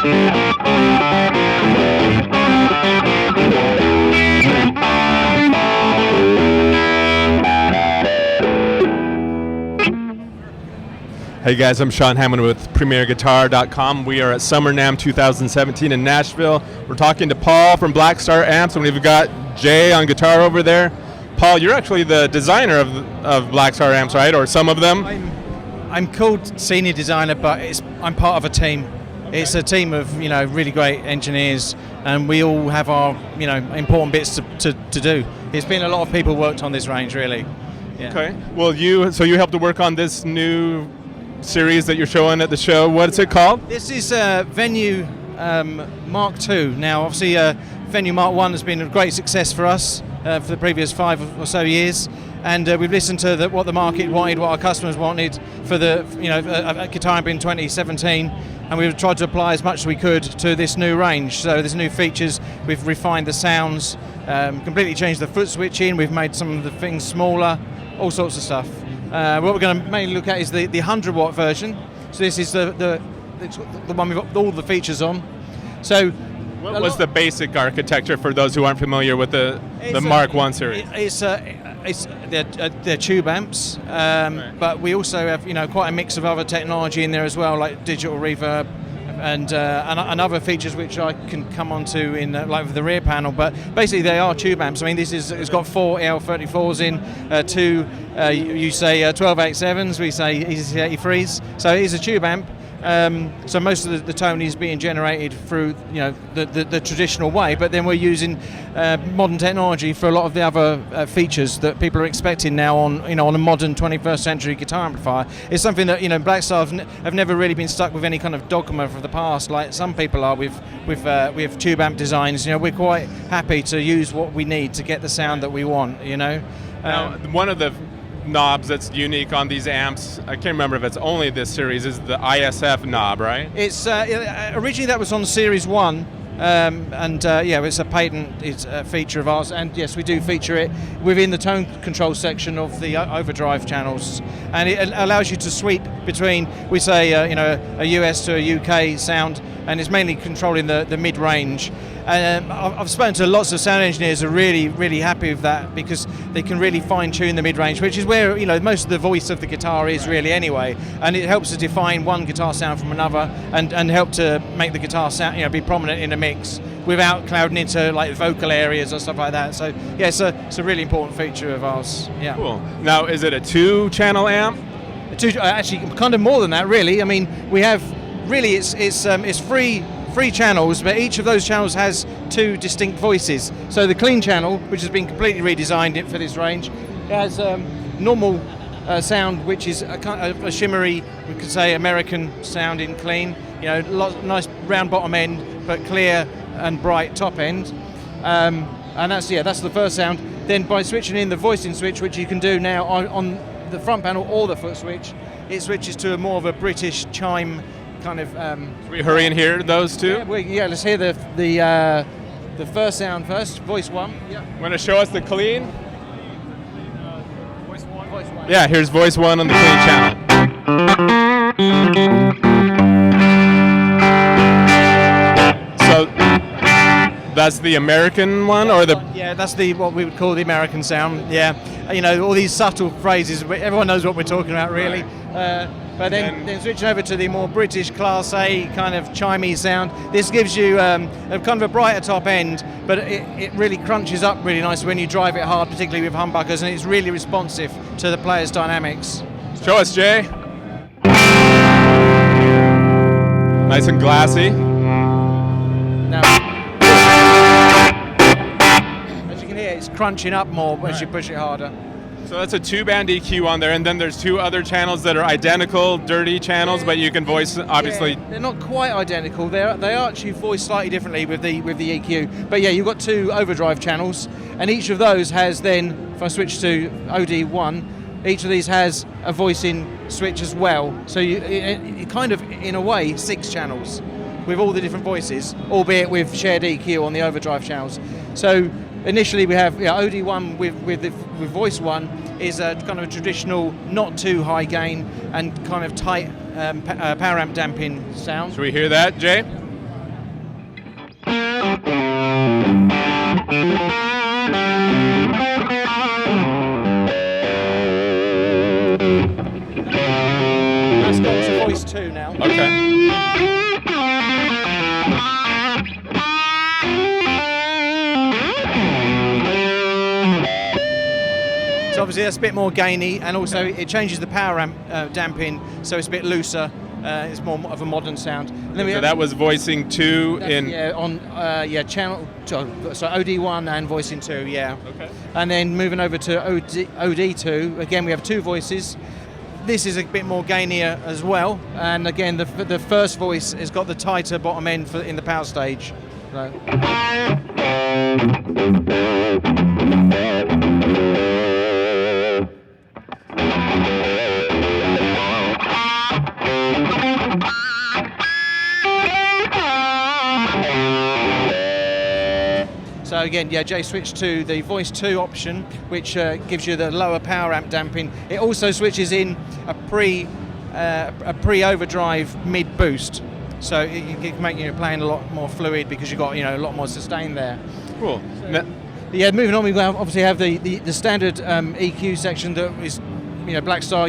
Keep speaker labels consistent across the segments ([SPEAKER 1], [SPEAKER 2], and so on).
[SPEAKER 1] Hey guys, I'm Sean Hammond with PremierGuitar.com. We are at Summer NAMM 2017 in Nashville. We're talking to Paul from Blackstar Amps, and we've got Jay on guitar over there. Paul, you're actually the designer of Blackstar Amps, right? Or some of them?
[SPEAKER 2] I'm called senior designer, but I'm part of a team. Okay. It's a team of really great engineers, and we all have our important bits to do. It's been a lot of people worked on this range, really. Yeah. Okay.
[SPEAKER 1] Well, you helped to work on this new series that you're showing at the show. What's it called?
[SPEAKER 2] This is Venue Mk1. Now, obviously, Venue Mk1 has been a great success for us for the previous 5 or so years, and we've listened to what the market wanted, what our customers wanted for the a guitar amp in 2017, and we've tried to apply as much as we could to this new range. So there's new features. We've refined the sounds, completely changed the foot switching. We've made some of the things smaller, all sorts of stuff. What we're going to mainly look at is the 100 watt version. So this is the one with all the features on. So
[SPEAKER 1] what was the basic architecture for those who aren't familiar with the Mk1 series?
[SPEAKER 2] They're tube amps, right. But we also have quite a mix of other technology in there as well, like digital reverb and other features which I can come on to in like with the rear panel. But basically they are tube amps. I mean, it's got 4 EL34s in, 2 you say 1287s, we say EC83s. So it is a tube amp. So most of the tone is being generated through the traditional way, but then we're using modern technology for a lot of the other features that people are expecting now on on a modern 21st century guitar amplifier. It's something that Blackstar have never really been stuck with any kind of dogma of the past like some people are with tube amp designs. We're quite happy to use what we need to get the sound that we want.
[SPEAKER 1] Now, one of the knobs that's unique on these amps, I can't remember if it's only this series, is the ISF knob, right?
[SPEAKER 2] It's originally that was on Series 1, it's a patent feature of ours, and yes, we do feature it within the tone control section of the Overdrive channels, and it allows you to sweep between, we say, a US to a UK sound, and it's mainly controlling the mid-range. I've spoken to lots of sound engineers who are really, really happy with that because they can really fine-tune the mid-range, which is where most of the voice of the guitar is really anyway, and it helps to define one guitar sound from another and help to make the guitar sound be prominent in a mix without clouding into like vocal areas or stuff like that. So yeah, it's a really important feature of ours. Yeah.
[SPEAKER 1] Cool. Now, is it a 2-channel amp?
[SPEAKER 2] Actually, kind of more than that, really. I mean, we have really it's three channels, but each of those channels has 2 distinct voices. So the clean channel, which has been completely redesigned for this range, has normal sound, which is a shimmery, we could say American sound in clean. Nice round bottom end, but clear and bright top end. And that's the first sound. Then by switching in the voicing switch, which you can do now on the front panel or the foot switch, it switches to more of a British chime kind of.
[SPEAKER 1] Should we hurry and hear those two?
[SPEAKER 2] Yeah, let's hear the first sound first. Voice 1.
[SPEAKER 1] Yeah. Want to show us the clean?
[SPEAKER 2] Voice 1. Voice 1.
[SPEAKER 1] Yeah, here's voice 1 on the clean channel. So that's the American one, or the?
[SPEAKER 2] Yeah, that's what we would call the American sound. Yeah, all these subtle phrases. Everyone knows what we're talking about, really. Right. But then switching over to the more British Class A kind of chimey sound, this gives you a kind of a brighter top end, but it really crunches up really nice when you drive it hard, particularly with humbuckers, and it's really responsive to the player's dynamics.
[SPEAKER 1] Show us, Jay. Nice and glassy.
[SPEAKER 2] Now, as you can hear, it's crunching up more as you push it harder.
[SPEAKER 1] So that's a 2-band EQ on there, and then there's 2 other channels that are identical, dirty channels, but you can voice, obviously.
[SPEAKER 2] Yeah, they're not quite identical. They are actually voiced slightly differently with the EQ. But yeah, you've got 2 overdrive channels, and each of those has then, if I switch to OD1, each of these has a voicing switch as well. So it kind of, in a way, 6 channels with all the different voices, albeit with shared EQ on the overdrive channels. So initially we have OD1 with voice 1 is a kind of a traditional, not too high gain and kind of tight power amp damping sound.
[SPEAKER 1] Should we hear that, Jay?
[SPEAKER 2] That's gone to voice 2 now.
[SPEAKER 1] Okay.
[SPEAKER 2] So obviously that's a bit more gainy, and also it changes the power amp damping, so it's a bit looser. It's more of a modern sound. And then we
[SPEAKER 1] So
[SPEAKER 2] have,
[SPEAKER 1] that was voicing 2 in.
[SPEAKER 2] yeah, on channel, so OD1 and voicing 2, yeah.
[SPEAKER 1] Okay.
[SPEAKER 2] And then moving over to OD2, again we have 2 voices. This is a bit more gainier as well, and again the first voice has got the tighter bottom end in the power stage. So. So again, yeah, Jay switched to the voice 2 option, which gives you the lower power amp damping. It also switches in a pre-overdrive mid boost, so it can make your playing a lot more fluid because you've got a lot more sustain there.
[SPEAKER 1] Cool.
[SPEAKER 2] Yeah, moving on, we obviously have the standard EQ section that is Blackstar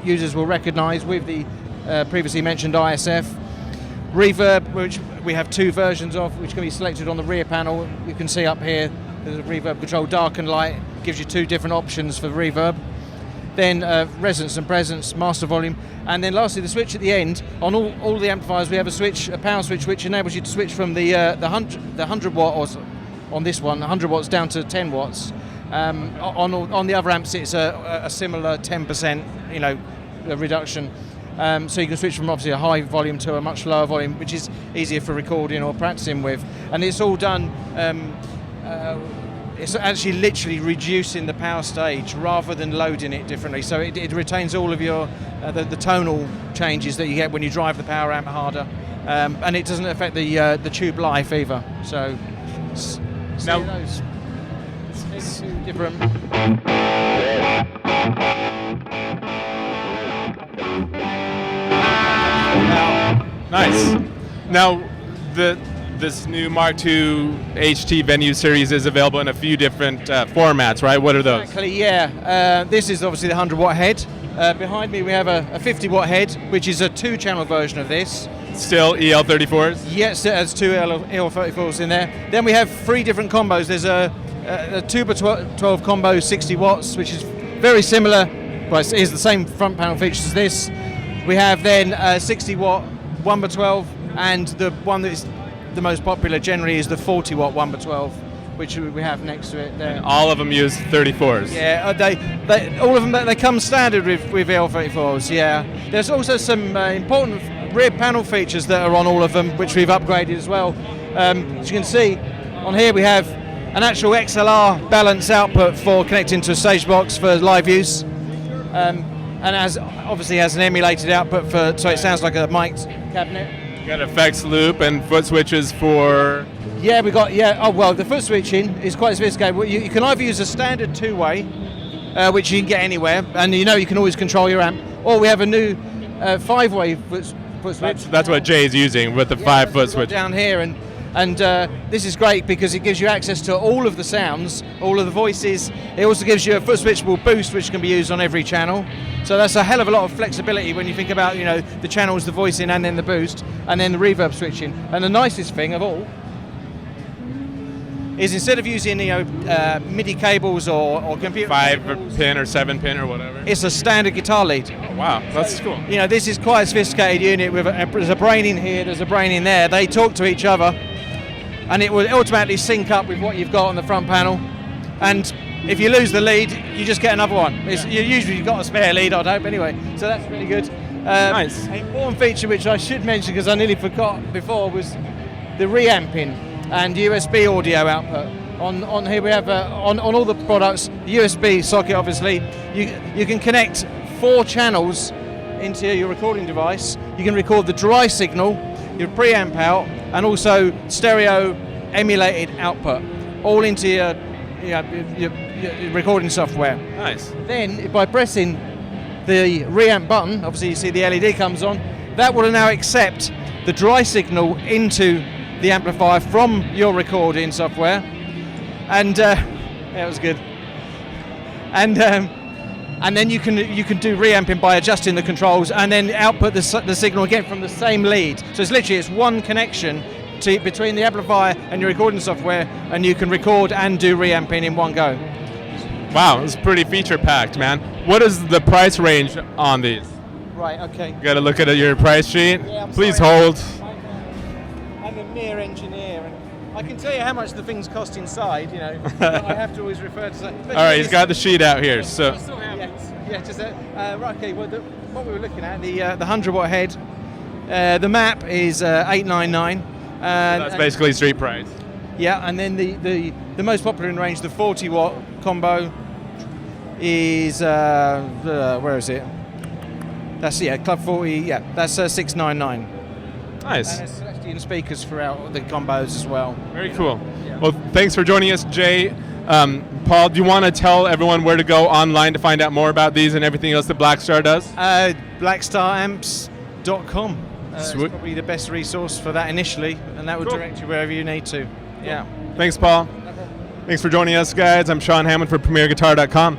[SPEAKER 2] users will recognise with the previously mentioned ISF. Reverb, which we have 2 versions of, which can be selected on the rear panel. You can see up here, there's a reverb control, dark and light, gives you 2 different options for reverb. Then resonance and presence, master volume, and then lastly the switch at the end. On all the amplifiers, we have a power switch, which enables you to switch from the 100 watt, or on this one, 100 watts down to 10 watts. On the other amps, it's a similar 10%, reduction. So you can switch from obviously a high volume to a much lower volume, which is easier for recording or practicing with. And it's all done, it's actually literally reducing the power stage rather than loading it differently. So it retains all of your the tonal changes that you get when you drive the power amp harder. And it doesn't affect the tube life either. So
[SPEAKER 1] Now,
[SPEAKER 2] those two different.
[SPEAKER 1] nice. Now, this new Mark II HT Venue series is available in a few different formats, right? What are those?
[SPEAKER 2] Exactly, yeah. This is obviously the 100 watt head. Behind me we have a 50 watt head, which is a 2-channel version of this.
[SPEAKER 1] Still EL34s?
[SPEAKER 2] Yes, there's 2 EL34s in there. Then we have 3 different combos. There's a 2x12 combo, 60 watts, which is very similar. Well, it is the same front panel features as this. We have then a 60 watt 1x12, and the one that is the most popular generally is the 40 watt 1x12, which we have next to it there.
[SPEAKER 1] And all of them use 34s?
[SPEAKER 2] Yeah, they all of them, they come standard with EL34s, yeah. There's also some important rear panel features that are on all of them, which we've upgraded as well. As you can see, on here we have an actual XLR balance output for connecting to a stage box for live use. And obviously has an emulated output so it sounds like a mic'd cabinet.
[SPEAKER 1] You got effects loop and foot switches for...
[SPEAKER 2] Yeah, we got, oh well, the foot switching is quite sophisticated. You can either use a standard 2-way, which you can get anywhere, and you can always control your amp, or we have a new 5-way foot switch.
[SPEAKER 1] That's what Jay's using with the 5-foot switch.
[SPEAKER 2] Down here, and this is great because it gives you access to all of the sounds, all of the voices. It also gives you a foot switchable boost, which can be used on every channel. So that's a hell of a lot of flexibility when you think about the channels, the voicing, and then the boost, and then the reverb switching. And the nicest thing of all is instead of using MIDI cables or computer
[SPEAKER 1] 5-pin or 7-pin or whatever.
[SPEAKER 2] it's a standard guitar lead.
[SPEAKER 1] Oh, wow, that's cool.
[SPEAKER 2] This is quite a sophisticated unit with there's a brain in here, there's a brain in there. They talk to each other, and it will automatically sync up with what you've got on the front panel. And if you lose the lead, you just get another one. You've got a spare lead, I hope, anyway. So that's really good.
[SPEAKER 1] Nice.
[SPEAKER 2] An important feature which I should mention because I nearly forgot before was the reamping and USB audio output. On here we have on all the products, USB socket obviously. You can connect 4 channels into your recording device. You can record the dry signal, your preamp out, and also stereo emulated output, all into your recording software.
[SPEAKER 1] Nice.
[SPEAKER 2] Then by pressing the reamp button, obviously you see the LED comes on, that will now accept the dry signal into the amplifier from your recording software, and yeah, it was good. And then you can do reamping by adjusting the controls, and then output the signal again from the same lead. So it's one connection between the amplifier and your recording software, and you can record and do reamping in one go.
[SPEAKER 1] Wow, it's pretty feature packed, man. What is the price range on these?
[SPEAKER 2] Right. Okay.
[SPEAKER 1] You got to look at your price sheet.
[SPEAKER 2] Yeah,
[SPEAKER 1] Please
[SPEAKER 2] sorry.
[SPEAKER 1] hold.
[SPEAKER 2] I'm a mere engineer, and I can tell you how much the things cost inside. You know, but I have to always refer to.
[SPEAKER 1] All right, he's got the sheet out here. So.
[SPEAKER 2] Yeah, just right. Okay. Well, what we were looking at, the 100-watt head, the map is 899.
[SPEAKER 1] That's basically street price.
[SPEAKER 2] Yeah, and then the most popular in range, the 40-watt combo, is where is it? That's Club 40. Yeah, that's 699.
[SPEAKER 1] Nice.
[SPEAKER 2] And it's Celestian speakers throughout the combos as well.
[SPEAKER 1] Very cool. Yeah. Well, thanks for joining us, Jay. Paul, do you want to tell everyone where to go online to find out more about these and everything else that Blackstar does?
[SPEAKER 2] BlackstarAmps.com. It's probably the best resource for that initially, and that will direct you wherever you need to. Yeah.
[SPEAKER 1] Thanks, Paul. Thanks for joining us, guys. I'm Sean Hammond for PremierGuitar.com.